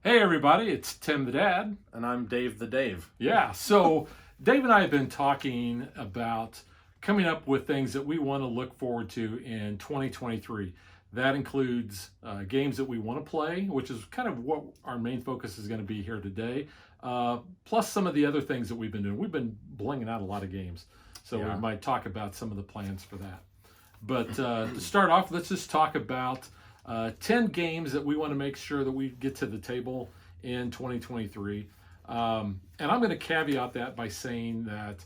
Hey everybody, it's Tim the Dad. And I'm Dave the Dave. Yeah, so Dave and I have been talking about coming up with things that we want to look forward to in 2023. That includes games that we want to play, which is kind of what our main focus is going to be here today, plus some of the other things that we've been doing. We've been blinging out a lot of games, so Yeah. we might talk about some of the plans for that. But to start off, let's just talk about 10 games that we want to make sure that we get to the table in 2023. And I'm going to caveat that by saying that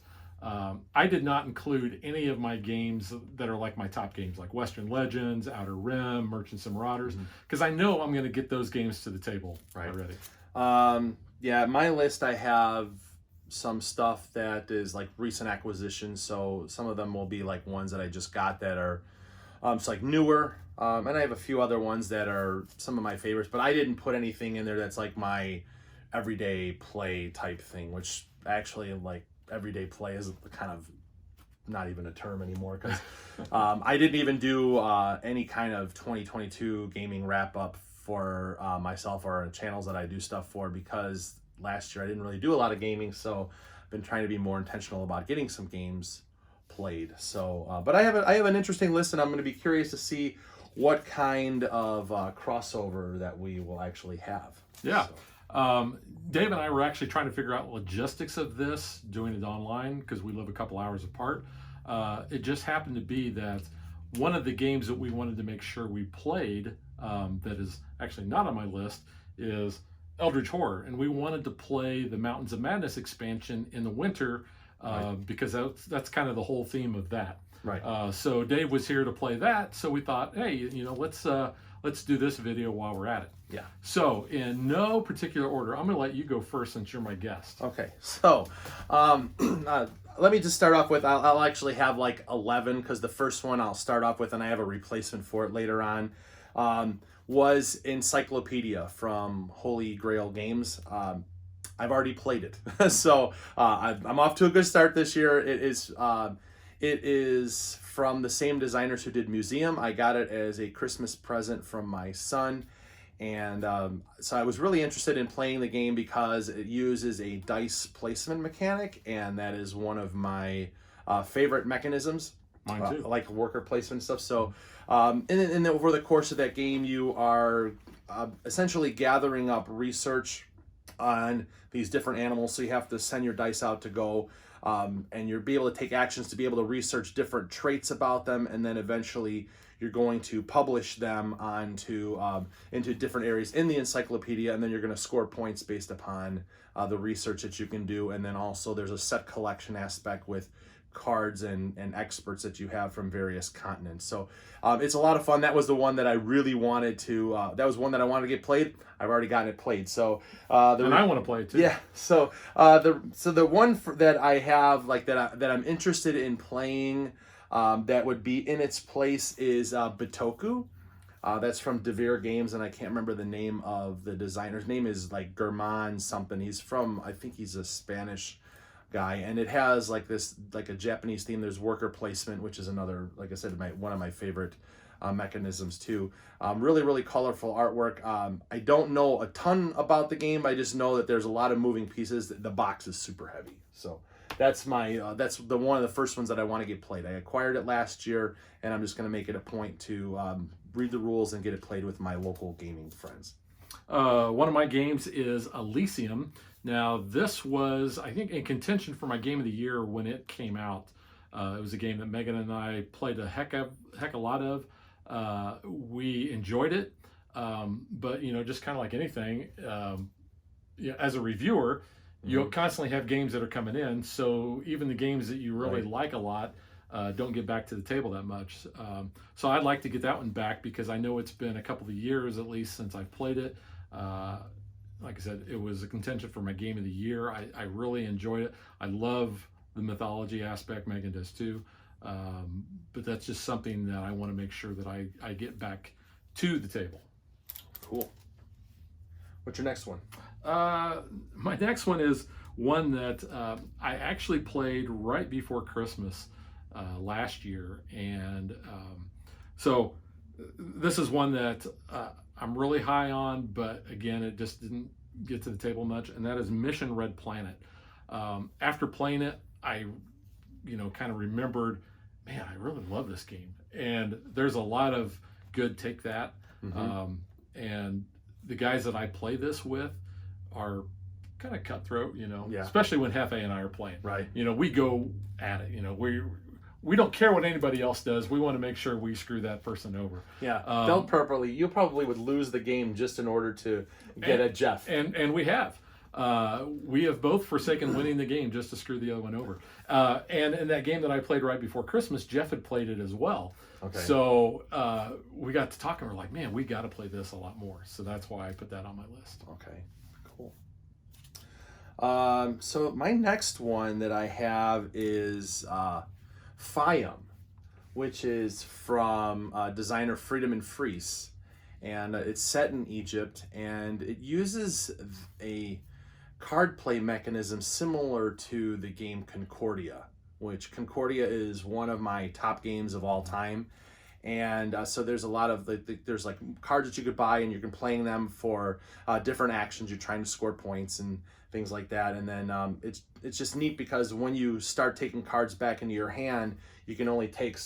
I did not include any of my games that are like my top games, like Western Legends, Outer Rim, Merchants and Marauders, because I know I'm going to get those games to the table already. Yeah, my list I have some stuff that is like recent acquisitions. So some of them will be like ones that I just got that are it's like newer. And I have a few other ones that are some of my favorites, but I didn't put anything in there that's like my everyday play type thing, which actually like everyday play is kind of not even a term anymore because I didn't even do any kind of 2022 gaming wrap up for myself or channels that I do stuff for because last year I didn't really do a lot of gaming, so I've been trying to be more intentional about getting some games played. So, but I have an interesting list, and I'm going to be curious to see what kind of crossover that we will actually have. Yeah. So. Dave and I were actually trying to figure out logistics of this, doing it online, because we live a couple hours apart. It just happened to be that one of the games that we wanted to make sure we played, that is actually not on my list, is Eldritch Horror. And we wanted to play the Mountains of Madness expansion in the winter, because that's kind of the whole theme of that. Right. So Dave was here to play that, so we thought, hey, let's do this video while we're at it. Yeah. So in no particular order, I'm going to let you go first since you're my guest. Okay. So, let me just start off with I'll actually have like 11 because the first one I'll start off with, and I have a replacement for it later on. Was Encyclopedia from Holy Grail Games. I've already played it, so I'm off to a good start this year. It is from the same designers who did Museum. I got it as a Christmas present from my son, and so I was really interested in playing the game because it uses a dice placement mechanic, and that is one of my favorite mechanisms. Mine too. Like worker placement stuff. So, and over the course of that game, you are essentially gathering up research on these different animals. So you have to send your dice out to go, and you'll be able to take actions to be able to research different traits about them, and then eventually you're going to publish them onto into different areas in the encyclopedia, and then you're going to score points based upon the research that you can do. And then also there's a set collection aspect with cards and experts that you have from various continents. So it's a lot of fun. That was the one that I really wanted to, that was one that I wanted to get played. I've already gotten it played. So and I want to play it too. Yeah. So the one that I have like that I'm interested in playing that would be in its place is Bitoku. That's from Devere Games, and I can't remember the name of the designer's name is like German something. He's from, I think he's a Spanish guy, and it has like this like a Japanese theme. There's worker placement, which is another, like I said, one of my favorite mechanisms too. Really colorful artwork. I don't know a ton about the game. I just know that there's a lot of moving pieces. The box is super heavy, so that's my that's the one of the first ones that I want to get played. I acquired it last year, and I'm just going to make it a point to read the rules and get it played with my local gaming friends. One of my games is Elysium. Now, this was, I think, in contention for my game of the year when it came out. It was a game that Megan and I played a heck a lot of. We enjoyed it, but just kind of like anything, as a reviewer, you'll constantly have games that are coming in. So even the games that you really like a lot don't get back to the table that much. So I'd like to get that one back because I know it's been a couple of years at least since I've played it. Like I said, it was a contention for my game of the year. I really enjoyed it. I love the mythology aspect. Megan does too. But that's just something that I want to make sure that I get back to the table. Cool. What's your next one? My next one is one that I actually played right before Christmas last year. And so this is one that I'm really high on, but again, it just didn't get to the table much, and that is Mission Red Planet. After playing it, I, kind of remembered, man, I really love this game, and there's a lot of good take that, and the guys that I play this with are kind of cutthroat, Yeah. especially when Hefe and I are playing. Right. We go at it. We don't care what anybody else does. We want to make sure we screw that person over. Yeah. You probably would lose the game just in order to get at Jeff. And we have. We have both forsaken winning the game just to screw the other one over. And in that game that I played right before Christmas, Jeff had played it as well. Okay. So we got to talk and we're like, man, we got to play this a lot more. So that's why I put that on my list. Okay, cool. So my next one that I have is FIAM, which is from designer Freedom and Fries. And it's set in Egypt, and it uses a card play mechanism similar to the game Concordia, which Concordia is one of my top games of all time. And so there's a lot of there's like cards that you could buy, and you can playing them for different actions. You're trying to score points and things like that. And then it's just neat because when you start taking cards back into your hand, you can only take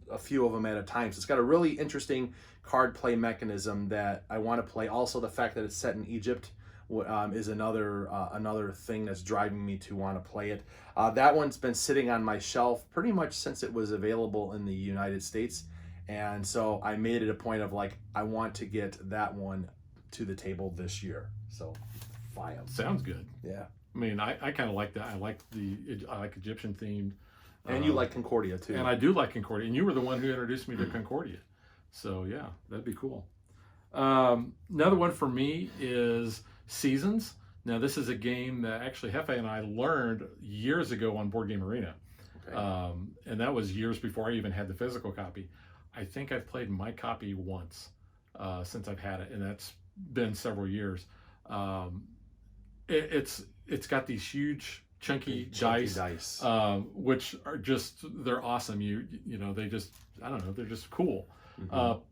a few of them at a time. So it's got a really interesting card play mechanism that I want to play. Also, the fact that it's set in Egypt is another thing that's driving me to want to play it. That one's been sitting on my shelf pretty much since it was available in the United States. And so I made it a point of like, I want to get that one to the table this year. So, FIAM. Sounds good. Yeah. I mean, I kind of like that. I like Egyptian themed. And you like Concordia too. And I do like Concordia. And you were the one who introduced me to Concordia. So yeah, that'd be cool. Another one for me is Seasons. Now this is a game that actually Hefe and I learned years ago on Board Game Arena. Okay. And that was years before I even had the physical copy. I think I've played my copy once since I've had it, and that's been several years. It's got these huge chunky dice, which are they're awesome. They just, I don't know, they're just cool.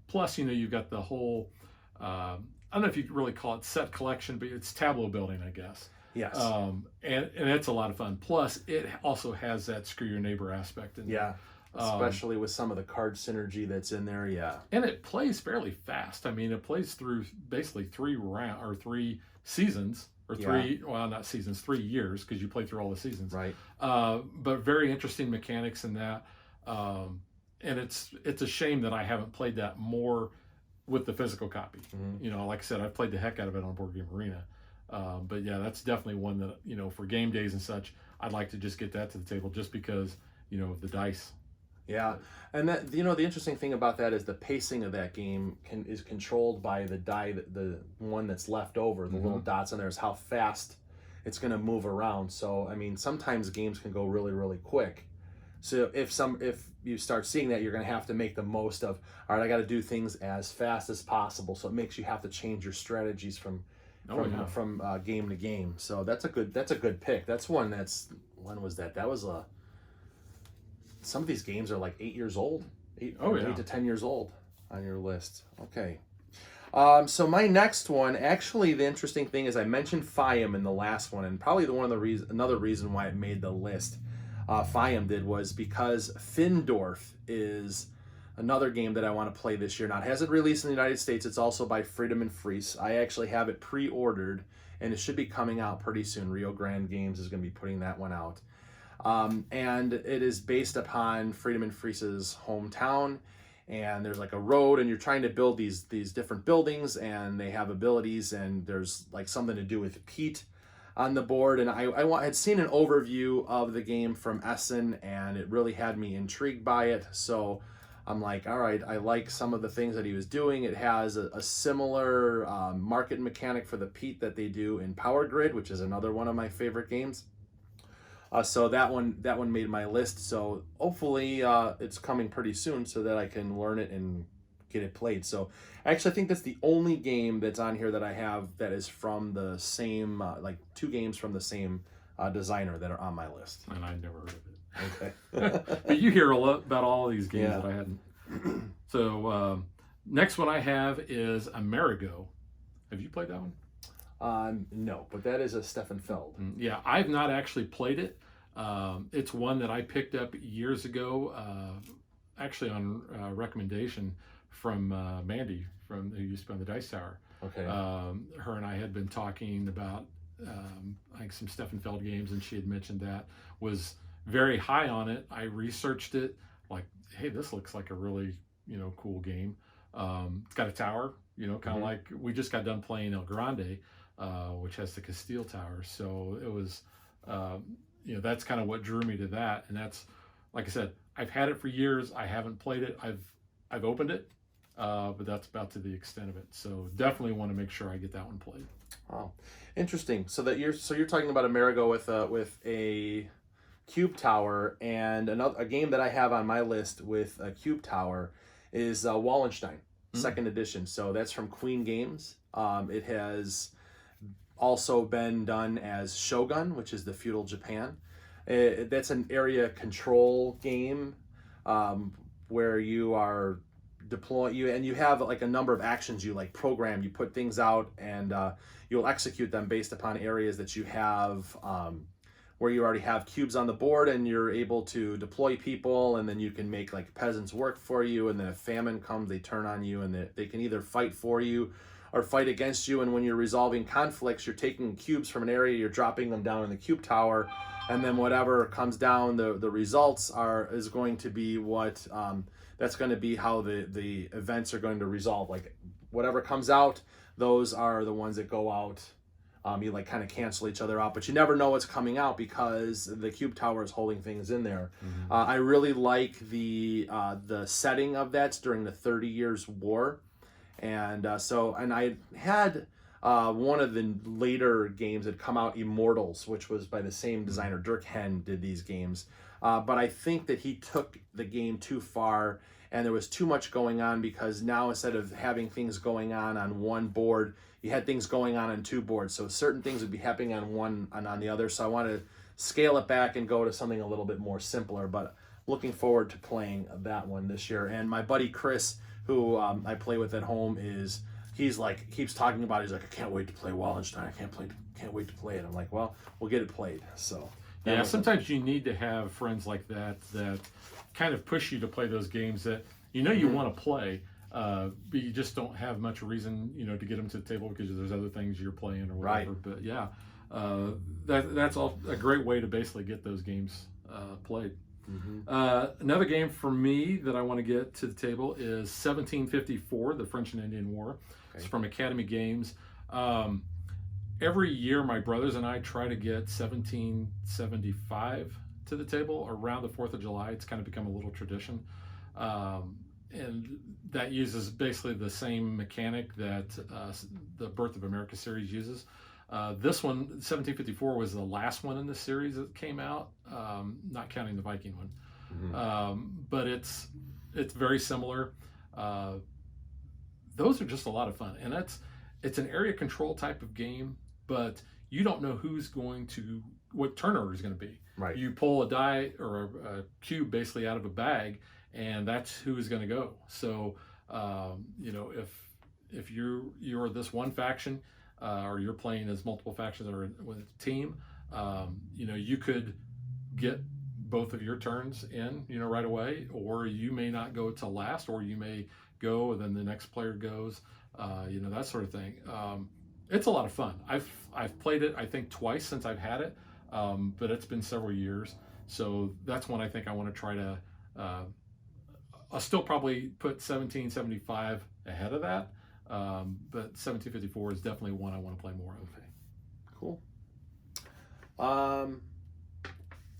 Plus, you've got the whole, I don't know if you could really call it set collection, but it's tableau building, I guess. Yes. And it's a lot of fun. Plus, it also has that screw your neighbor aspect in there. Especially with some of the card synergy that's in there. Yeah. And it plays fairly fast. I mean, it plays through basically 3 seasons. Or 3 years, because you play through all the seasons. Right. But very interesting mechanics in that. And it's a shame that I haven't played that more with the physical copy. Like I said, I've played the heck out of it on Board Game Arena. But yeah, that's definitely one that, for game days and such, I'd like to just get that to the table just because, of the dice. Yeah. And that, the interesting thing about that is the pacing of that game is controlled by the die, the one that's left over, the little dots on there is how fast it's going to move around. So, I mean, sometimes games can go really, really quick. So if you start seeing that, you're going to have to make the most of, all right, I got to do things as fast as possible. So it makes you have to change your strategies from game to game. So that's a good pick. That's one when was that? That was some of these games are like 8 years old, 8 to 10 years old on your list. Okay. So my next one, actually, the interesting thing is I mentioned FIAM in the last one, and probably another reason why it made the list. FIAM did was because Findorf is another game that I want to play this year. Now, it hasn't released in the United States. It's also by Freedom and Fries. I actually have it pre-ordered, and it should be coming out pretty soon. Rio Grande Games is going to be putting that one out. And it is based upon Freedom and Fries's hometown, and there's like a road, and you're trying to build these different buildings, and they have abilities, and there's like something to do with peat on the board. And I had seen an overview of the game from Essen, and it really had me intrigued by it. So I'm like, all right, I like some of the things that he was doing. It has a similar market mechanic for the peat that they do in Power Grid, which is another one of my favorite games. So that one made my list. So hopefully it's coming pretty soon so that I can learn it and get it played. So actually, I think that's the only game that's on here that I have that is from the same, like 2 games from the same designer that are on my list. And I've never heard of it. Okay. But you hear a lot about all of these games that I hadn't. So Next one I have is Amerigo. Have you played that one? No, but that is a Stefan Feld. Yeah, I've not actually played it. It's one that I picked up years ago, actually on recommendation from Mandy, from who used to be on the Dice Tower. Okay. Her and I had been talking about I think some Stefan Feld games, and she had mentioned that was very high on it. I researched it, like, hey, this looks like a really cool game. It's got a tower, kind of like we just got done playing El Grande, which has the Castile Tower. So it was, that's kind of what drew me to that. And that's, like I said, I've had it for years. I haven't played it. I've opened it, but that's about to the extent of it. So definitely want to make sure I get that one played. Oh, interesting. So you're talking about Amerigo with a cube tower, and a game that I have on my list with a cube tower is Wallenstein, second edition. So that's from Queen Games. It has also been done as Shogun, which is the feudal Japan. That's an area control game, where you are and you have like a number of actions you like program. You put things out, and you'll execute them based upon areas that you have, where you already have cubes on the board, and you're able to deploy people, and then you can make like peasants work for you, and then if famine comes, they turn on you, and they can either fight for you or fight against you. And when you're resolving conflicts, you're taking cubes from an area, you're dropping them down in the cube tower, and then whatever comes down, the results is going to be what, that's going to be how the events are going to resolve. Like whatever comes out, those are the ones that go out. You like kind of cancel each other out, but you never know what's coming out because the cube tower is holding things in there. I really like the setting of that. It's during the 30 Years' War. And I had one of the later games that come out, Immortals, which was by the same designer. Dirk Henn did these games. But I think that he took the game too far, and there was too much going on, because now instead of having things going on one board, you had things going on two boards. So certain things would be happening on one and on the other. So I want to scale it back and go to something a little bit more simpler. But looking forward to playing that one this year. And my buddy Chris, who I play with at home, keeps talking about it. He's like, I can't wait to play Wallenstein. I can't wait to play it. I'm like, well, we'll get it played. So yeah, sometimes you need to have friends like that kind of push you to play those games that you want to play, but you just don't have much reason to get them to the table because there's other things you're playing or whatever. Right. But yeah, that's all a great way to basically get those games played. Another game for me that I want to get to the table is 1754, the French and Indian War. Okay. It's from Academy Games. Every year, my brothers and I try to get 1775 to the table around the 4th of July. It's kind of become a little tradition. And that uses basically the same mechanic that the Birth of America series uses. This one, 1754, was the last one in the series that came out, not counting the Viking one. But it's very similar. Those are just a lot of fun, and it's an area control type of game, but you don't know what turn order is going to be. Right. You pull a die or a cube basically out of a bag, and that's who is going to go. So if you're this one faction, or you're playing as multiple factions or with a team, you could get both of your turns in, right away, or you may not go to last, or you may go and then the next player goes, that sort of thing. It's a lot of fun. I've played it, I think, twice since I've had it, but it's been several years. So that's one I think I want to try to, I'll still probably put 1775 ahead of that. But 1754 is definitely one I want to play more of. Okay, cool.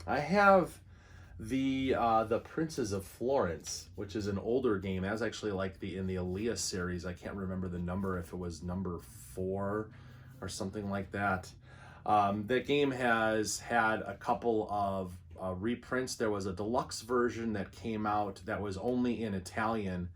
I have the Princes of Florence, which is an older game. That was actually like in the Elias series. I can't remember the number, if it was number 4 or something like that. That game has had a couple of reprints. There was a deluxe version that came out that was only in Italian,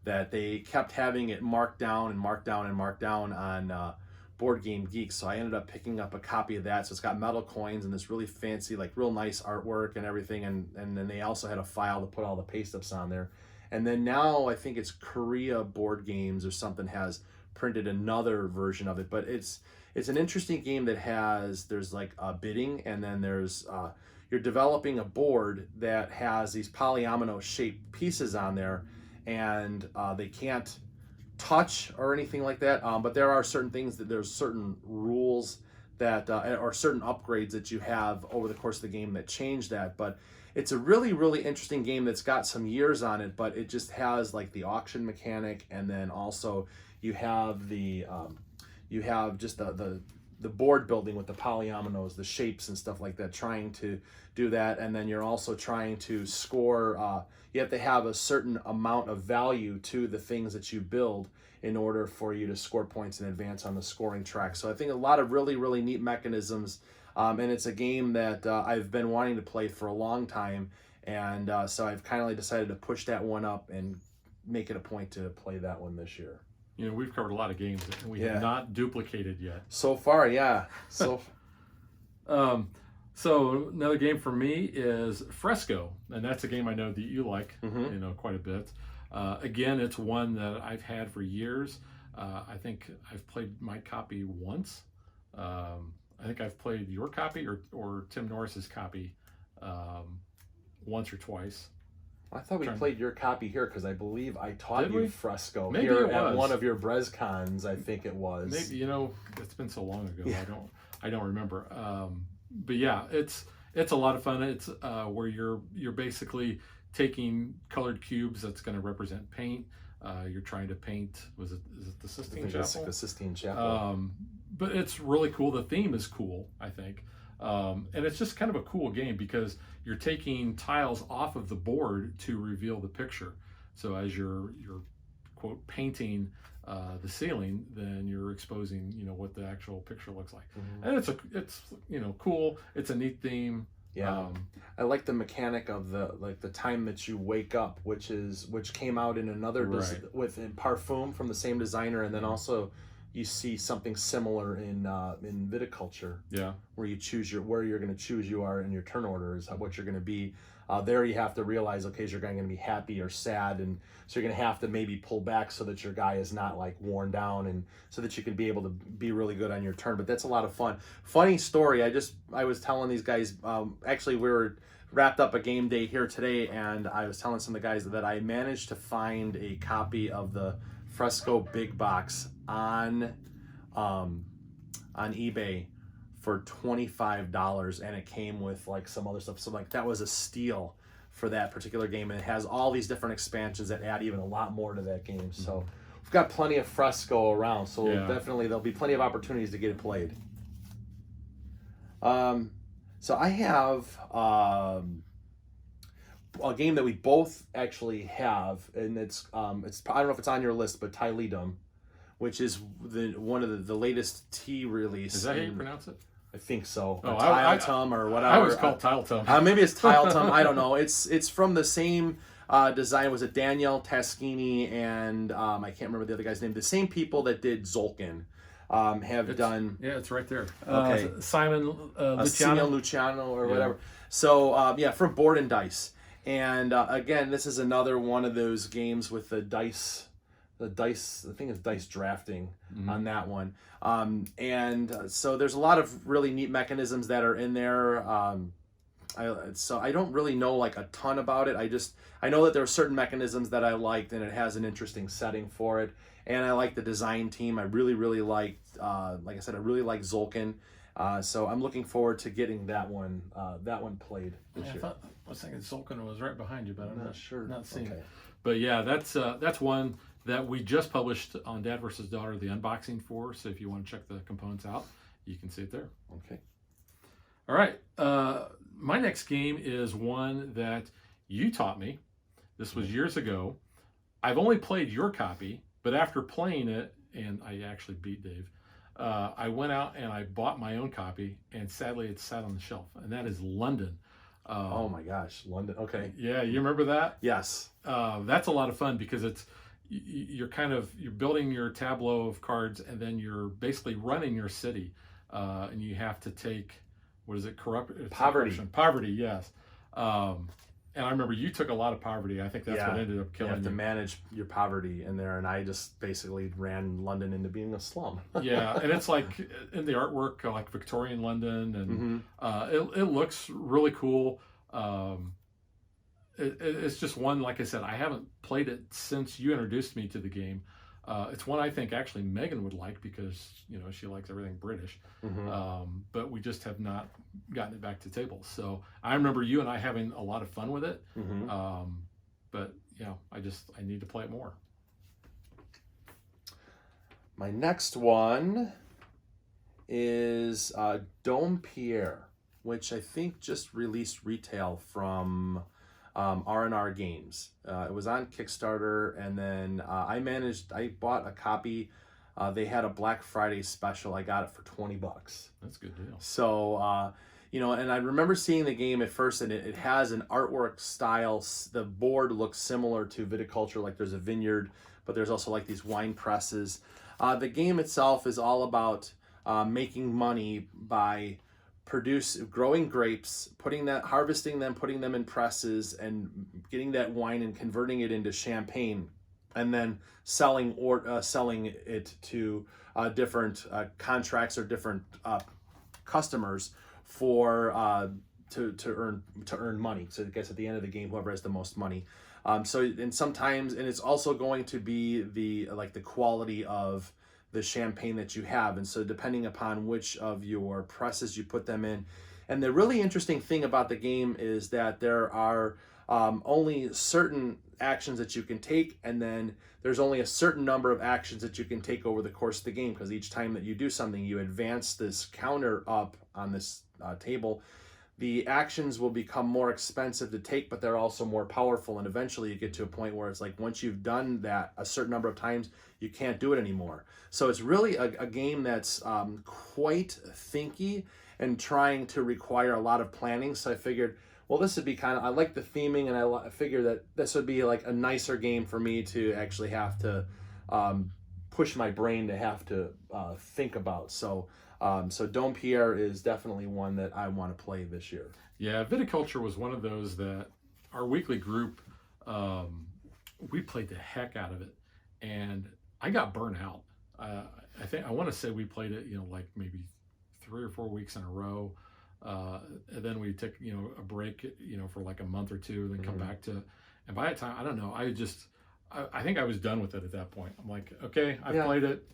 that they kept having it marked down and marked down and marked down on Board Game Geek. So I ended up picking up a copy of that. So it's got metal coins and this really fancy, like real nice artwork and everything. And then they also had a file to put all the paste ups on there. And then now I think it's Korea Board Games or something has printed another version of it. But it's an interesting game that there's like a bidding, and then there's you're developing a board that has these polyomino shaped pieces on there, and they can't touch or anything like that. But there are certain things there's certain rules that or certain upgrades that you have over the course of the game that change that. But it's a really, really interesting game that's got some years on it, but it just has like the auction mechanic, and then also you have you have just the board building with the polyominoes, the shapes and stuff like that, trying to do that. And then you're also trying to score, you have to have a certain amount of value to the things that you build in order for you to score points and advance on the scoring track. So I think a lot of really, really neat mechanisms. And it's a game that I've been wanting to play for a long time. And so I've kind of decided to push that one up and make it a point to play that one this year. You know, we've covered a lot of games and we have not duplicated yet. So far, yeah. So another game for me is FRESCO, and that's a game I know that you like, you know, quite a bit. Again, it's one that I've had for years. I think I've played my copy once. I think I've played your copy or Tim Norris's copy once or twice. I thought we played your copy here because I believe I taught you FRESCO Maybe here it was. at one of your BrezCons. I think it was. Maybe, you know, it's been so long ago. Yeah. I don't remember. But yeah, it's a lot of fun. It's where you're basically taking colored cubes that's going to represent paint. You're trying to paint. Is it the Sistine Chapel? It's the Sistine Chapel. But it's really cool. The theme is cool, I think. And it's just kind of a cool game because you're taking tiles off of the board to reveal the picture. So as you're quote painting the ceiling, then you're exposing, you know, what the actual picture looks like. And it's you know, cool. It's a neat theme. Yeah, I like the mechanic of the time that you wake up, which came out in another with Parfum from the same designer, and then also you see something similar in viticulture. Yeah, where you choose where you're going to choose you are in your turn order is what you're going to be. There you have to realize, okay, is your guy going to be happy or sad, and so you're going to have to maybe pull back so that your guy is not like worn down, and so that you can be able to be really good on your turn. But that's a lot of fun. Funny story, I was telling these guys, actually we were wrapped up a game day here today, and I was telling some of the guys that I managed to find a copy of the FRESCO Big Box on eBay for $25, and it came with like some other stuff. So like that was a steal for that particular game, and it has all these different expansions that add even a lot more to that game. So we've got plenty of FRESCO around, so definitely there'll be plenty of opportunities to get it played. So I have a game that we both actually have, and it's I don't know if it's on your list, but Tylidum, which is one of the latest tea release. Is that how you pronounce it? I think so. Oh, Tiletum or whatever. I always call it Tiletum. Maybe it's Tiletum. I don't know. It's from the same design. Was it Danielle Taschini and I can't remember the other guy's name. The same people that did Zolkin have done. Yeah, it's right there. Okay. Simon Luciano or whatever. So from Board and Dice. And again, this is another one of those games with the dice. I think it's dice drafting on that one. So there's a lot of really neat mechanisms that are in there. So I don't really know like a ton about it. I know that there are certain mechanisms that I liked, and it has an interesting setting for it. And I like the design team. I really, really liked, like I said, I really like Zolkin. So I'm looking forward to getting that one played this year. I was thinking Zolkin was right behind you, but I'm not sure. Not seeing it. But yeah, that's one that we just published on Dad vs. Daughter, the unboxing for. So if you want to check the components out, you can see it there. Okay. All right. My next game is one that you taught me. This was years ago. I've only played your copy, but after playing it, and I actually beat Dave, I went out and I bought my own copy, and sadly it sat on the shelf, and that is London. Oh my gosh, London. Okay. Yeah, you remember that? Yes. That's a lot of fun because you're building your tableau of cards, and then you're basically running your city, and you have to take, what is it, Poverty. Poverty, yes. And I remember you took a lot of poverty. I think that's what ended up You killing have to you. manage your poverty in there, and I just basically ran London into being a slum. Yeah, and it's like in the artwork, like Victorian London, and Mm-hmm. it looks really cool. Um, it's just one, like I said, I haven't played it since you introduced me to the game. It's one I think actually Megan would like because she likes everything British, Mm-hmm. but we just have not gotten it back to table. So I remember you and I having a lot of fun with it, Mm-hmm. but yeah, I need to play it more. My next one is Dome Pierre, which I think just released retail from R&R Games. It was on Kickstarter, and then I bought a copy. They had a Black Friday special. I got it for $20. That's a good deal. So, and I remember seeing the game at first, and it has an artwork style. The board looks similar to viticulture, like there's a vineyard, but there's also like these wine presses. The game itself is all about making money by growing grapes, harvesting them, putting them in presses, and getting that wine and converting it into champagne, and then selling it to different contracts or different customers for to earn money. So I guess at the end of the game, whoever has the most money. And it's also going to be the quality of the champagne that you have, and so depending upon which of your presses you put them in. And the really interesting thing about the game is that there are only certain actions that you can take, and then there's only a certain number of actions that you can take over the course of the game, because each time that you do something, you advance this counter up on this table. The actions will become more expensive to take, but they're also more powerful, and eventually you get to a point where it's like once you've done that a certain number of times, you can't do it anymore. So it's really a game that's quite thinky and trying to require a lot of planning. So I figured, well, this would be I like the theming, and I figured that this would be like a nicer game for me to actually have to push my brain to have to think about. So Dome Pierre is definitely one that I want to play this year. Yeah, viticulture was one of those that our weekly group, we played the heck out of it, and I got burnt out. I want to say we played it, like maybe 3 or 4 weeks in a row. And then we took, a break, for like a month or two, then come back to, and by that time, I don't know, I think I was done with it at that point. I'm like, okay, I played it,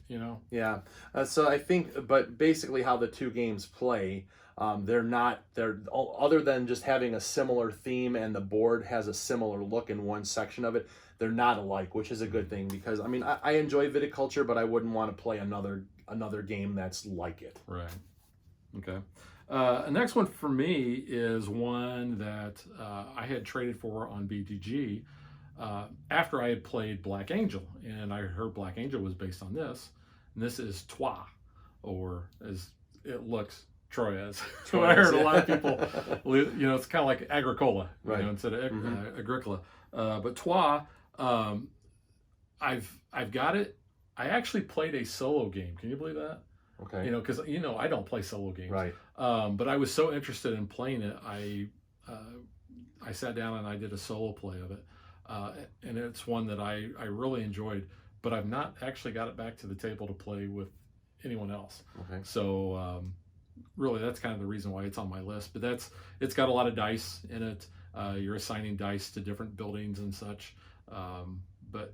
Yeah. So I think, but basically how the two games play, they're other than just having a similar theme and the board has a similar look in one section of it, they're not alike, which is a good thing, because I enjoy viticulture, but I wouldn't want to play another game that's like it. Right. Okay. Next one for me is one that I had traded for on BTG after I had played Black Angel, and I heard Black Angel was based on this. And this is Trois, or as it looks, Troyes. So I heard a lot of people, it's kind of like Agricola, right, instead of Agricola. But Trois, I've got it. I actually played a solo game. Can you believe that? Okay. Because I don't play solo games. Right. But I was so interested in playing it, I sat down and I did a solo play of it, and it's one that I really enjoyed. But I've not actually got it back to the table to play with anyone else. Okay. So really, that's kind of the reason why it's on my list. But it's got a lot of dice in it. You're assigning dice to different buildings and such. But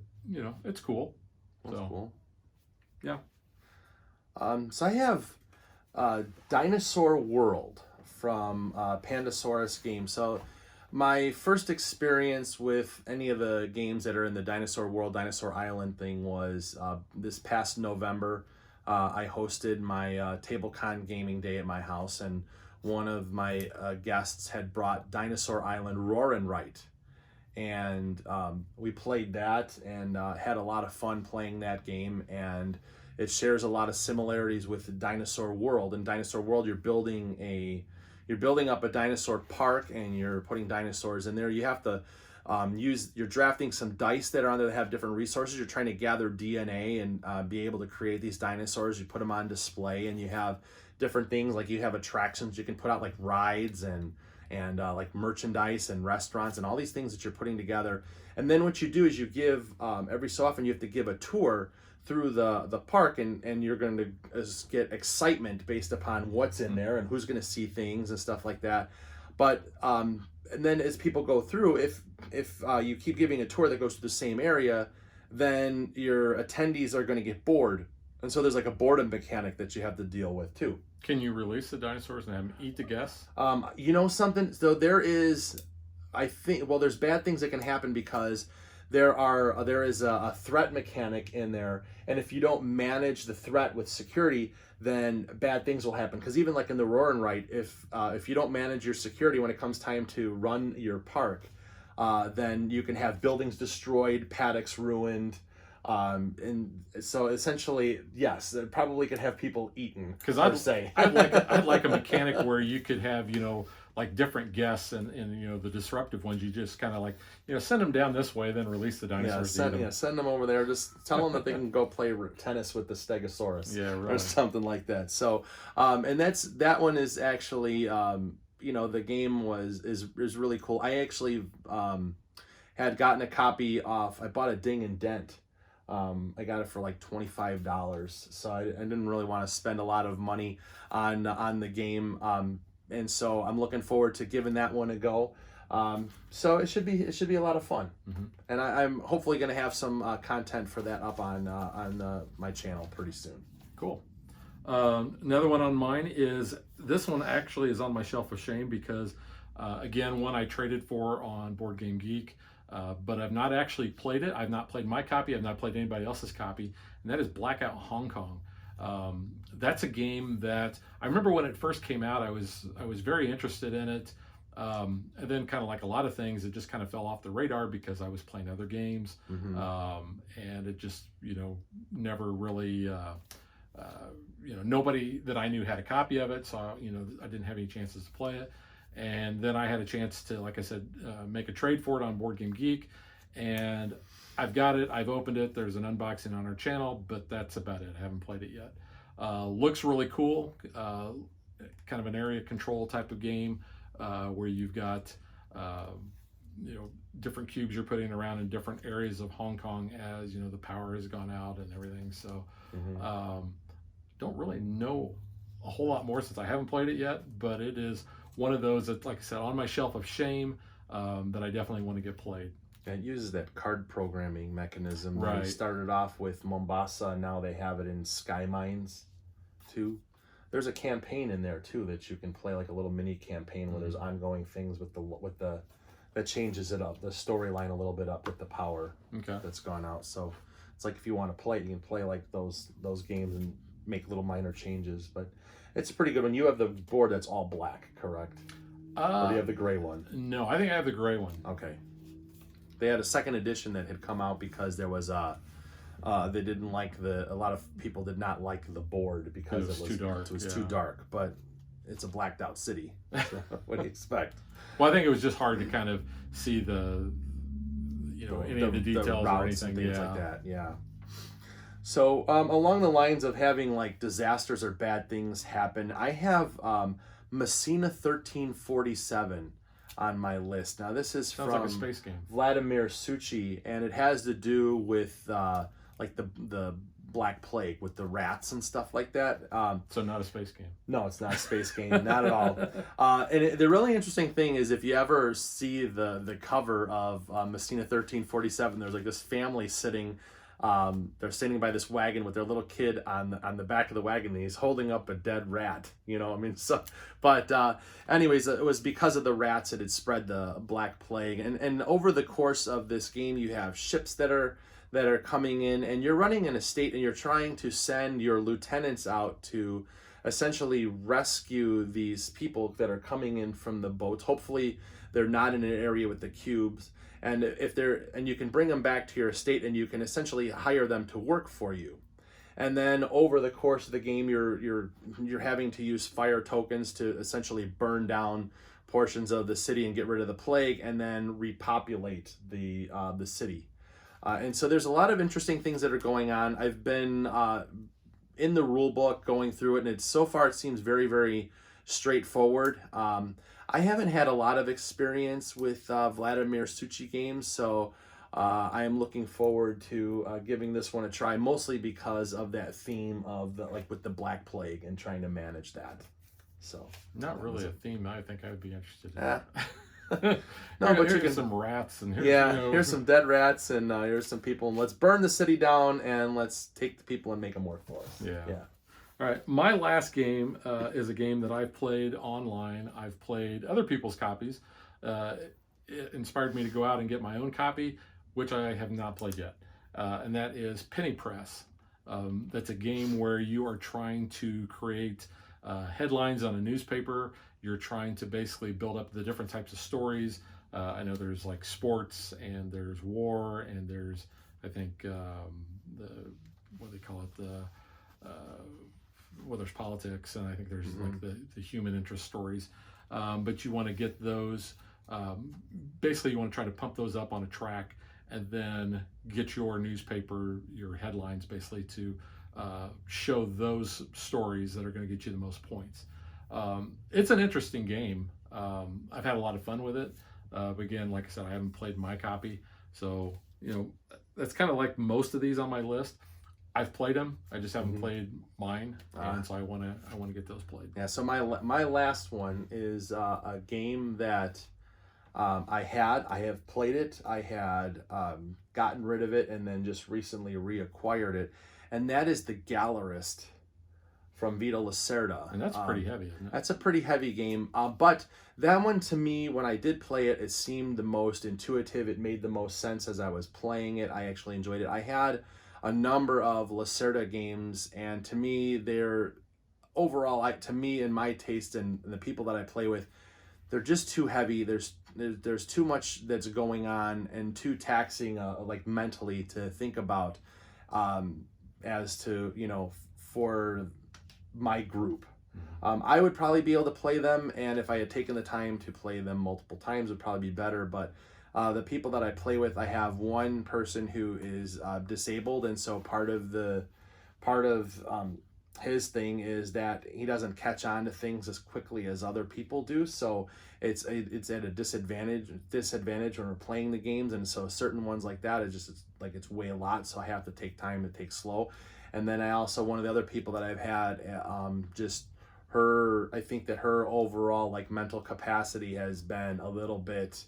it's cool. That's cool. Yeah. So I have Dinosaur World from Pandasaurus Games. So my first experience with any of the games that are in the Dinosaur World, Dinosaur Island thing was this past November. I hosted my TableCon gaming day at my house, and one of my guests had brought Dinosaur Island Roar and Write. And we played that and had a lot of fun playing that game, and it shares a lot of similarities with Dinosaur World. In Dinosaur World, you're building up a dinosaur park, and you're putting dinosaurs in there. You have to you're drafting some dice that are on there that have different resources. You're trying to gather DNA and be able to create these dinosaurs. You put them on display, and you have different things, like you have attractions you can put out, like rides and and like merchandise and restaurants and all these things that you're putting together. And then what you do is you give every so often you have to give a tour through the park, and you're going to get excitement based upon what's in there and who's going to see things and stuff like that. But and then as people go through, if you keep giving a tour that goes to the same area, then your attendees are going to get bored, and so there's like a boredom mechanic that you have to deal with too. Can you release the dinosaurs and have them eat the guests? You know something? So there is, I think, well, there's bad things that can happen because there is a threat mechanic in there, and if you don't manage the threat with security, then bad things will happen. Because even like in the Roar and Ride, if you don't manage your security when it comes time to run your park, then you can have buildings destroyed, paddocks ruined. And so essentially, yes, it probably could have people eaten. Because I'd like a mechanic where you could have, like different guests, and the disruptive ones, you just kind of like, send them down this way, then release the dinosaurs. Send them over there. Just tell them that they can go play tennis with the Stegosaurus, right. or something like that. So, and that one is actually, the game is really cool. I actually had gotten a copy off. I bought a Ding and Dent. I got it for like $25, so I didn't really want to spend a lot of money on the game. And so I'm looking forward to giving that one a go. So it should be a lot of fun, and I'm hopefully going to have some content for that up on my channel pretty soon. Cool. Another one on mine is, this one actually is on my shelf of shame because, again, one I traded for on Board Game Geek, but I've not actually played it. I've not played my copy. I've not played anybody else's copy, and that is Blackout Hong Kong. That's a game that I remember when it first came out, I was very interested in it, and then kind of like a lot of things, it just kind of fell off the radar because I was playing other games, and it just never really nobody that I knew had a copy of it, so I didn't have any chances to play it. And then I had a chance to, like I said, make a trade for it on Board Game Geek, and I've got it. I've opened it. There's an unboxing on our channel, but that's about it. I haven't played it yet. Looks really cool. Kind of an area control type of game, where you've got different cubes you're putting around in different areas of Hong Kong as the power has gone out and everything. So don't really know a whole lot more since I haven't played it yet, but it is one of those that, like I said, on my shelf of shame, that I definitely want to get played. It uses that card programming mechanism. Right. They started off with Mombasa, and now they have it in Sky Mines too. There's a campaign in there too that you can play, like a little mini campaign where there's ongoing things with the that changes it up, the storyline a little bit up with the power that's gone out. So it's like if you want to play it, you can play like those games and make little minor changes. But it's a pretty good one. You have the board that's all black, correct? Or do you have the gray one? No, I think I have the gray one. Okay. They had a second edition that had come out because there was they didn't like a lot of people did not like the board because it was too dark. It was too dark, but it's a blacked out city. So what do you expect? Well, I think it was just hard to kind of see the any of the details or anything, and things like that. Yeah. So along the lines of having like disasters or bad things happen, I have Messina 1347 on my list. Now this is Sounds from like a space game. Vladimir Suchi, and it has to do with like the Black Plague with the rats and stuff like that. So not a space game. No, it's not a space game, not at all. And the really interesting thing is if you ever see the cover of Messina 1347, there's like this family sitting. They're standing by this wagon with their little kid on the back of the wagon, and he's holding up a dead rat. But anyways, it was because of the rats that had spread the Black Plague. And over the course of this game, you have ships that are coming in, and you're running an estate, and you're trying to send your lieutenants out to essentially rescue these people that are coming in from the boats. Hopefully, they're not in an area with the cubes. And you can bring them back to your estate, and you can essentially hire them to work for you. And then over the course of the game, you're having to use fire tokens to essentially burn down portions of the city and get rid of the plague, and then repopulate the city. And so there's a lot of interesting things that are going on. I've been in the rule book going through it, and so far it seems very, very straightforward. I haven't had a lot of experience with Vladimir Suchi games, so I am looking forward to giving this one a try, mostly because of that theme of like with the Black Plague and trying to manage that. So Not really a theme I think I would be interested in. uh, no, but you here's can some rats and here's, here's some dead rats and here's some people and let's burn the city down and let's take the people and make them work for us. Yeah. All right, my last game is a game that I've played online. I've played other people's copies. It inspired me to go out and get my own copy, which I have not played yet, and that is Penny Press. That's a game where you are trying to create headlines on a newspaper. You're trying to basically build up the different types of stories. I know there's like sports and there's war and there's, I think, what do they call it, well, there's politics, and I think there's like the human interest stories. But you want to get those, basically you want to try to pump those up on a track and then get your newspaper, your headlines basically to show those stories that are going to get you the most points. It's an interesting game. I've had a lot of fun with it. But again, like I said, I haven't played my copy. So, that's kind of like most of these on my list. I've played them. I just haven't played mine, and so I want to get those played. Yeah. So my last one is a game that I have played it. I had gotten rid of it and then just recently reacquired it, and that is the Gallerist from Vita Lacerda. And that's pretty heavy, isn't it? That's a pretty heavy game. But that one, to me, when I did play it, it seemed the most intuitive. It made the most sense as I was playing it. I actually enjoyed it. I had a number of Lacerda games, and to me, they're overall, to me, in my taste and the people that I play with, they're just too heavy. There's too much that's going on and too taxing, like mentally to think about, as to for my group. I would probably be able to play them, and if I had taken the time to play them multiple times, would probably be better. But the people that I play with, I have one person who is disabled, and so part of his thing is that he doesn't catch on to things as quickly as other people do. So it's at a disadvantage when we're playing the games, and so certain ones like that it's way a lot. So I have to take time to take slow. And then I also, one of the other people that I've had, I think that her overall like mental capacity has been a little bit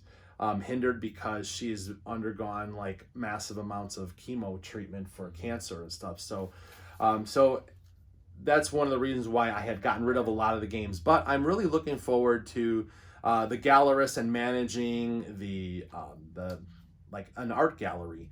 hindered because she's undergone like massive amounts of chemo treatment for cancer and stuff. So that's one of the reasons why I had gotten rid of a lot of the games. But I'm really looking forward to the Gallerist and managing the like an art gallery.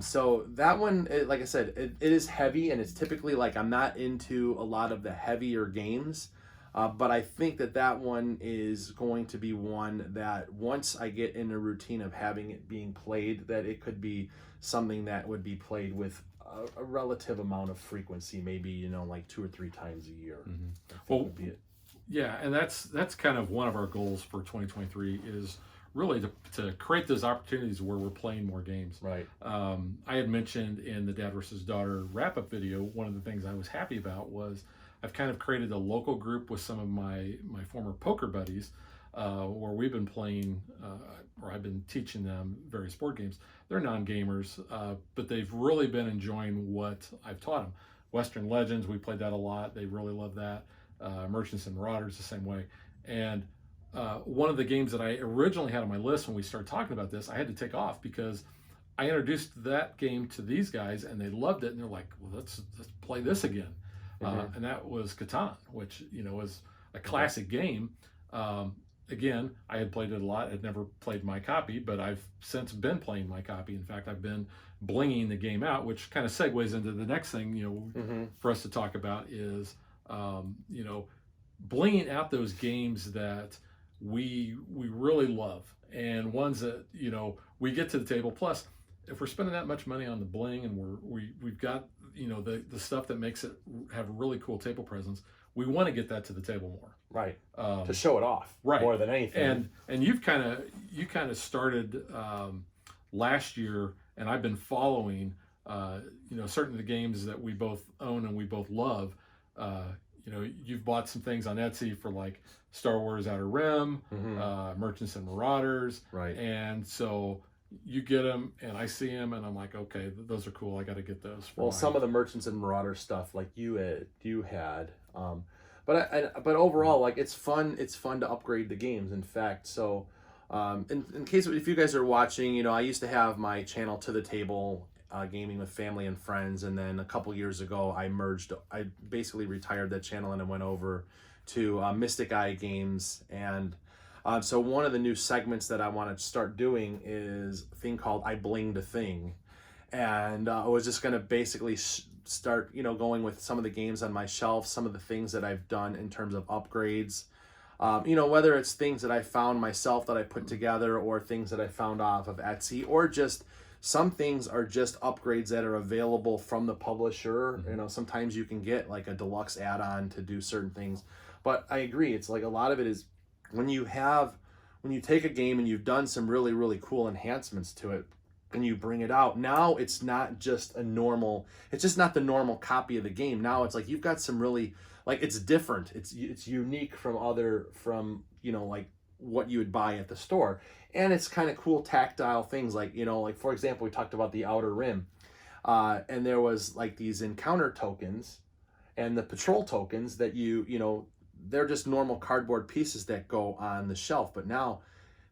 So that one, like I said, it is heavy, and it's typically like I'm not into a lot of the heavier games, but I think that one is going to be one that once I get in a routine of having it being played, that it could be something that would be played with a relative amount of frequency, maybe like 2 or 3 times a year. Well, would be it. Yeah, and that's kind of one of our goals for 2023 is really to create those opportunities where we're playing more games. Right. I had mentioned in the Dad versus Daughter wrap-up video, one of the things I was happy about was I've kind of created a local group with some of my former poker buddies where we've been playing, or I've been teaching them various board games. They're non-gamers, but they've really been enjoying what I've taught them. Western Legends, we played that a lot. They really love that. Merchants and Marauders the same way. And one of the games that I originally had on my list when we started talking about this, I had to take off because I introduced that game to these guys and they loved it, and they're like, well, let's play this again. And that was Catan, which was a classic game. Again, I had played it a lot. I'd never played my copy, but I've since been playing my copy. In fact, I've been blinging the game out, which kind of segues into the next thing for us to talk about is blinging out those games that we really love, and ones that we get to the table. Plus, if we're spending that much money on the bling, and we've got the stuff that makes it have a really cool table presence, we want to get that to the table more. Right. To show it off. Right. More than anything. And you kind of started last year, and I've been following certain of the games that we both own and we both love. you've bought some things on Etsy for like Star Wars Outer Rim, Merchants and Marauders, Right. and so you get them, and I see them, and I'm like, okay, those are cool. I got to get those. Well, some of the Merchants and Marauders stuff, like you had, but overall, like it's fun. It's fun to upgrade the games. In fact, so in case if you guys are watching, I used to have my channel To the Table, gaming with family and friends, and then a couple years ago, I basically retired that channel and I went over to Mystic Eye Games, and so one of the new segments that I want to start doing is a thing called I Blinged a Thing. And I was just going to basically start, going with some of the games on my shelf, some of the things that I've done in terms of upgrades. Whether it's things that I found myself that I put together, or things that I found off of Etsy, or just some things are just upgrades that are available from the publisher. Sometimes you can get like a deluxe add-on to do certain things. But I agree, it's like a lot of it is when you take a game and you've done some really, really cool enhancements to it, and you bring it out, now it's not just it's just not the normal copy of the game. Now it's like you've got some really, like, it's different. It's unique from like what you would buy at the store. And it's kind of cool tactile things like, like for example, we talked about the Outer Rim. And there was like these encounter tokens and the patrol tokens that they're just normal cardboard pieces that go on the shelf. But now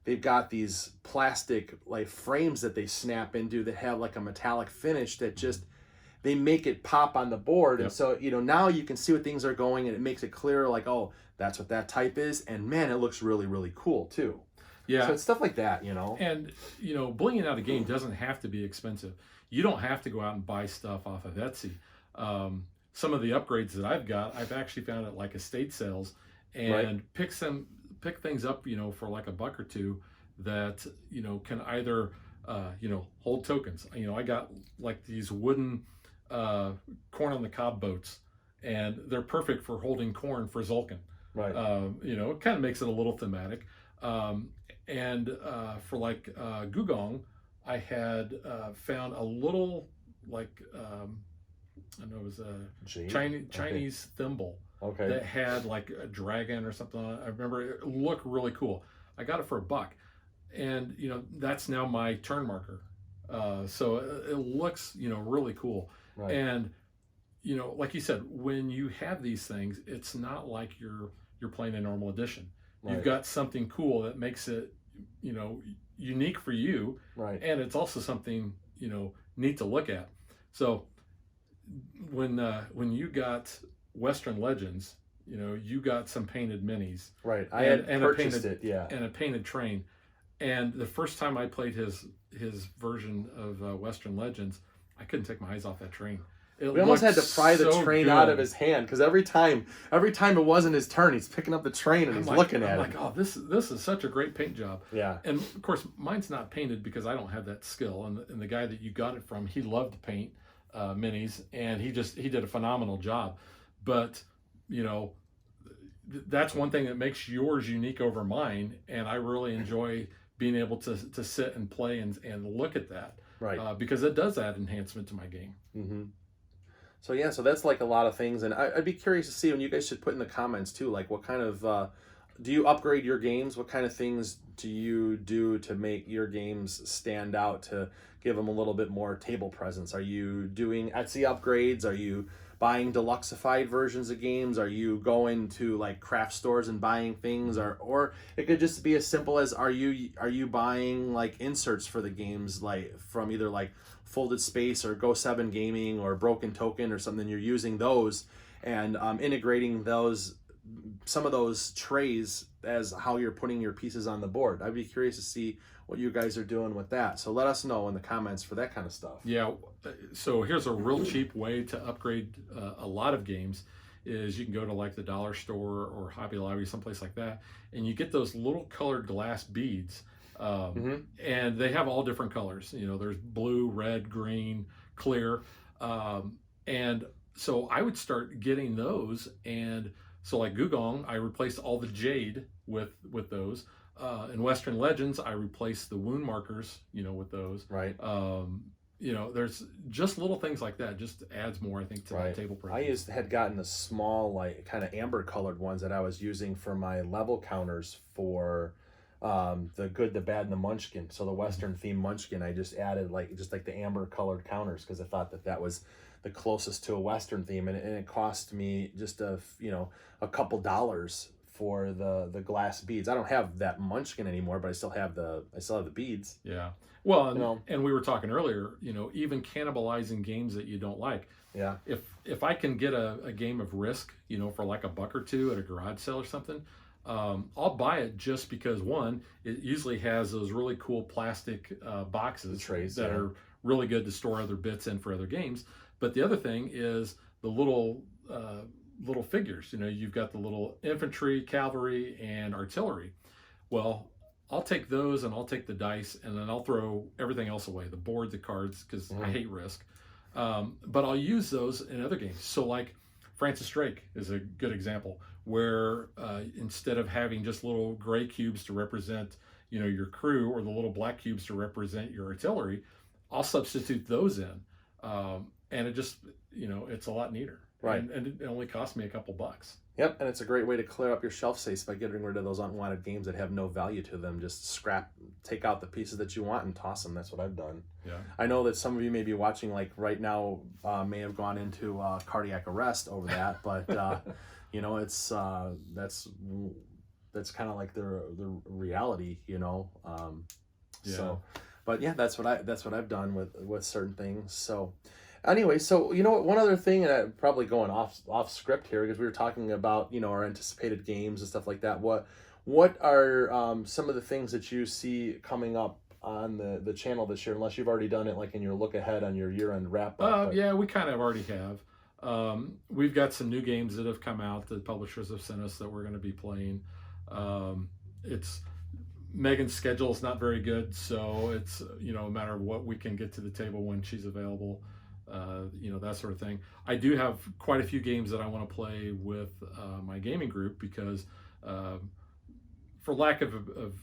they've got these plastic like frames that they snap into that have like a metallic finish that just, they make it pop on the board. Yep. And so, now you can see what things are going, and it makes it clear like, oh, that's what that type is. And man, it looks really, really cool too. Yeah. So it's stuff like that, And, blinging out a game doesn't have to be expensive. You don't have to go out and buy stuff off of Etsy. Some of the upgrades that I've got, I've actually found at like estate sales, and pick things up, for like $1 or $2 that, can either, hold tokens. I got like these wooden corn on the cob boats, and they're perfect for holding corn for Zulkin. Right. It kind of makes it a little thematic. And for like Gugong, I had found a little like I don't know, it was a Chinese thimble that had like a dragon or something on it. I remember it looked really cool. I got it for $1, and that's now my turn marker. So it looks really cool. Right. And like you said, when you have these things, it's not like you're playing a normal edition. Right. You've got something cool that makes it unique for you. Right. And it's also something neat to look at. So when you got Western Legends, you got some painted minis. Right. I had purchased it, yeah. And a painted train. And the first time I played his version of Western Legends, I couldn't take my eyes off that train. We almost had to pry the train out of his hand, because every time it wasn't his turn, he's picking up the train and he's looking at it. I'm like, oh, this is such a great paint job. Yeah. And of course, mine's not painted because I don't have that skill. And the guy that you got it from, he loved to paint minis, and he did a phenomenal job. But that's one thing that makes yours unique over mine, and I really enjoy being able to sit and play and look at that. Right. Because it does add enhancement to my game. Mm-hmm. So yeah, so that's like a lot of things, and I'd be curious to see, and you guys should put in the comments too, like what kind of, do you upgrade your games? What kind of things do you do to make your games stand out, to give them a little bit more table presence? Are you doing Etsy upgrades? Are you buying deluxeified versions of games? Are you going to like craft stores and buying things? Or it could just be as simple as, are you buying like inserts for the games, like from either like Folded Space or Go7 Gaming or Broken Token or something? You're using those and integrating some of those trays as how you're putting your pieces on the board. I'd be curious to see what you guys are doing with that. So let us know in the comments for that kind of stuff. Yeah, so here's a real cheap way to upgrade a lot of games is you can go to like the dollar store or Hobby Lobby, someplace like that, and you get those little colored glass beads. And they have all different colors. There's blue, red, green, clear. And so I would start getting those. And so like Gugong, I replaced all the jade with those. In Western Legends, I replaced the wound markers, with those. Right. there's just little things like that. Just adds more, I think, to my Right. table I presence. had gotten the small, like kind of amber colored ones that I was using for my level counters for the good, the bad, and the munchkin. So the Western theme munchkin, I just added like the amber colored counters because I thought that that was the closest to a Western theme, and it cost me just a couple dollars for the glass beads. I don't have that munchkin anymore, but I still have the beads. Yeah. Well, You know, and we were talking earlier, even cannibalizing games that you don't like. yeah, If I can get a game of Risk, for like a buck or two at a garage sale or something, I'll buy it just because one, it usually has those really cool plastic boxes trays, that yeah. are really good to store other bits in for other games. But the other thing is the little figures. You've got the little infantry, cavalry, and artillery. Well, I'll take those and I'll take the dice and then I'll throw everything else away, the board, the cards, because I hate Risk. But I'll use those in other games. So, like Francis Drake is a good example where instead of having just little gray cubes to represent, your crew or the little black cubes to represent your artillery, I'll substitute those in. And it just, it's a lot neater. Right. And it only cost me a couple bucks. Yep, and it's a great way to clear up your shelf space by getting rid of those unwanted games that have no value to them. Just take out the pieces that you want and toss them. That's what I've done. Yeah. I know that some of you may be watching, like right now, may have gone into cardiac arrest over that, but it's that's kind of like the reality, Yeah. So, but yeah, that's what I've done with certain things. So. Anyway, so what? One other thing, and I'm probably going off script here because we were talking about our anticipated games and stuff like that. What are some of the things that you see coming up on the channel this year? Unless you've already done it, like in your look ahead on your year-end wrap up. Yeah, we kind of already have. We've got some new games that have come out that publishers have sent us that we're going to be playing. It's Megan's schedule is not very good, so it's a matter of what we can get to the table when she's available. That sort of thing. I do have quite a few games that I want to play with my gaming group because, for lack of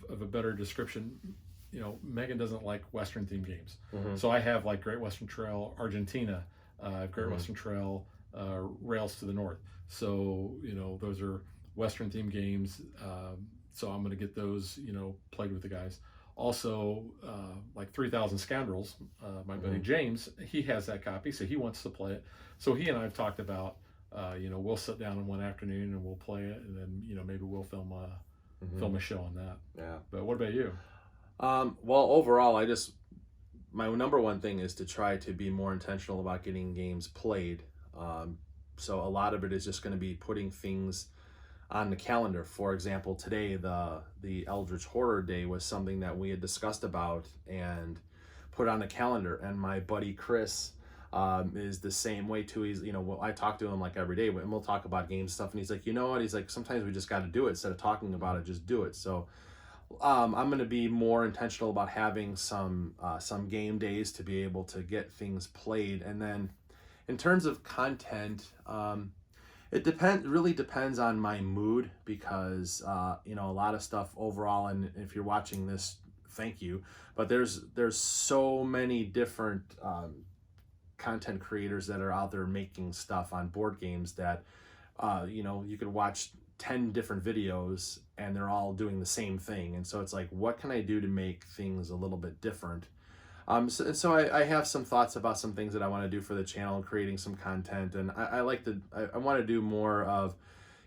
a better description, Megan doesn't like Western themed games. Mm-hmm. So I have like Great Western Trail Argentina, Great Mm-hmm. Western Trail Rails to the North. So those are Western themed games. So I'm going to get those played with the guys. Also, like 3,000 Scoundrels, my buddy James, he has that copy, so he wants to play it. So he and I have talked about, we'll sit down in one afternoon and we'll play it, and then maybe we'll film a show on that. Yeah. But what about you? Well, overall, my number one thing is to try to be more intentional about getting games played. So a lot of it is just going to be putting things on the calendar. For example, today the Eldritch Horror Day was something that we had discussed about and put on the calendar, and my buddy Chris is the same way too. He's I talk to him like every day and we'll talk about game stuff, and he's like, he's like, sometimes we just got to do it instead of talking about it, just do it. So I'm going to be more intentional about having some game days to be able to get things played. And then in terms of content, it really depends on my mood because a lot of stuff overall, and if you're watching this, thank you, but there's so many different content creators that are out there making stuff on board games that you could watch 10 different videos and they're all doing the same thing, and so it's like, what can I do to make things a little bit different? So I have some thoughts about some things that I want to do for the channel and creating some content, and I want to do more of,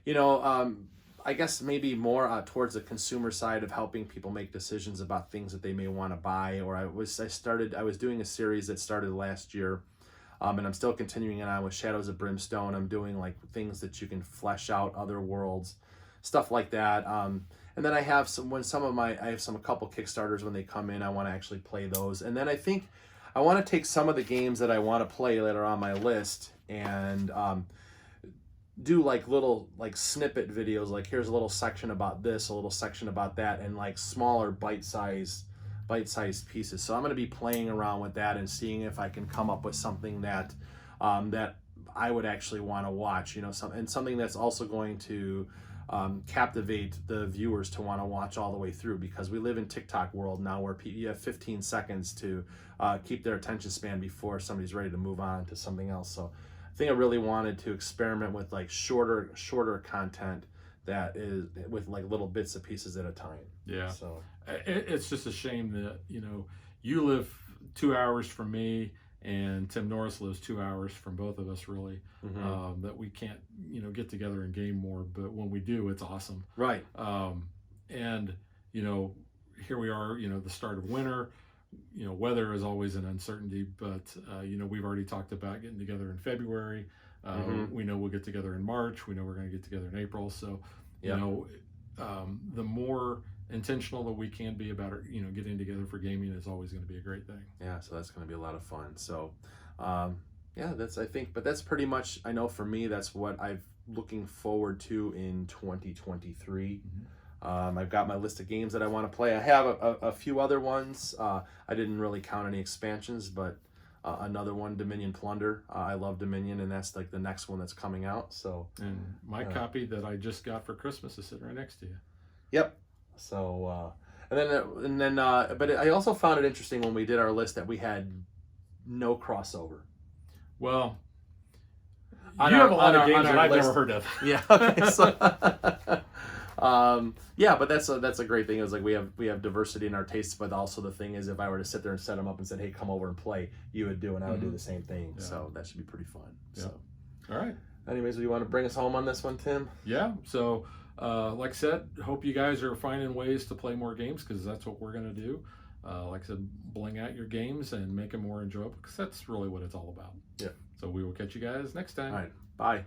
I guess maybe more towards the consumer side of helping people make decisions about things that they may want to buy. Or I was doing a series that started last year, and I'm still continuing it on with Shadows of Brimstone. I'm doing like things that you can flesh out other worlds, stuff like that. And then I have a couple Kickstarters when they come in. I want to actually play those. And then I think I want to take some of the games that I want to play that are on my list and do like little like snippet videos. Like, here's a little section about this, a little section about that, and like smaller bite-sized pieces. So I'm going to be playing around with that and seeing if I can come up with something that I would actually want to watch. Something that's also going to captivate the viewers to want to watch all the way through, because we live in TikTok world now where you have 15 seconds to keep their attention span before somebody's ready to move on to something else. So I think I really wanted to experiment with like shorter content that is with like little bits and pieces at a time. Yeah. So It's just a shame that, you live 2 hours from me and Tim Norris lives 2 hours from both of us, really, that we can't, get together and game more. But when we do, it's awesome. right. And, here we are, the start of winter. Weather is always an uncertainty, but, we've already talked about getting together in February. We know we'll get together in March. We know we're going to get together in April. So, the more intentional that we can be about, getting together for gaming is always going to be a great thing. Yeah, so that's going to be a lot of fun. So, but that's pretty much, I know for me, that's what I'm looking forward to in 2023. I've got my list of games that I want to play. I have a few other ones. I didn't really count any expansions, but another one, Dominion Plunder. I love Dominion, and that's like the next one that's coming out. So, and my copy that I just got for Christmas is sitting right next to you. Yep. So, but I also found it interesting when we did our list that we had no crossover. Well, you have a lot of games that I've list. never heard of. Yeah. Okay. So, but that's a great thing. It's like we have diversity in our tastes, but also the thing is, if I were to sit there and set them up and said, "Hey, come over and play," you would do, and I would do the same thing. Yeah. So that should be pretty fun. Yeah. So, all right. Anyways, do you want to bring us home on this one, Tim? Yeah. So, like I said, hope you guys are finding ways to play more games, because that's what we're going to do. Like I said, bling out your games and make them more enjoyable, because that's really what it's all about. Yeah. So we will catch you guys next time. All right. Bye.